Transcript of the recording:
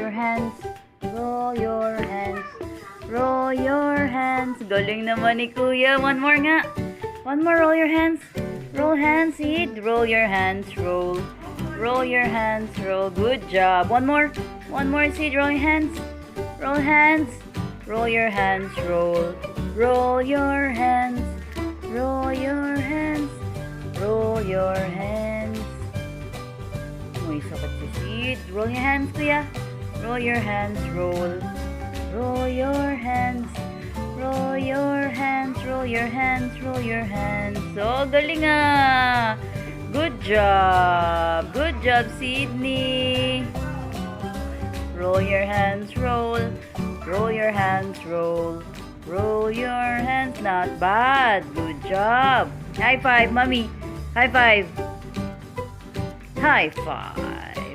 your hands. Roll your hands. Roll your hands. Galing naman ni Kuya. One more nga. One more. Roll your hands. Roll hands, Sid. Roll your hands. Roll. Roll your hands. Roll. Good job. One more. One more, Sid. Roll your hands. Roll hands. Roll your hands. Roll. Roll your hands. Roll your hands. Roll your hands. Uy, sakat si Sid. Roll your hands, Kuya. Roll your hands. Roll. Roll your hands. Roll your hands. Roll your hands. Roll your hands. So, galing ah. Good job. Good job, Sydney. Roll your hands. Roll. Roll your hands. Roll. Roll your hands. Not bad. Good job. High five, mommy. High five. High five.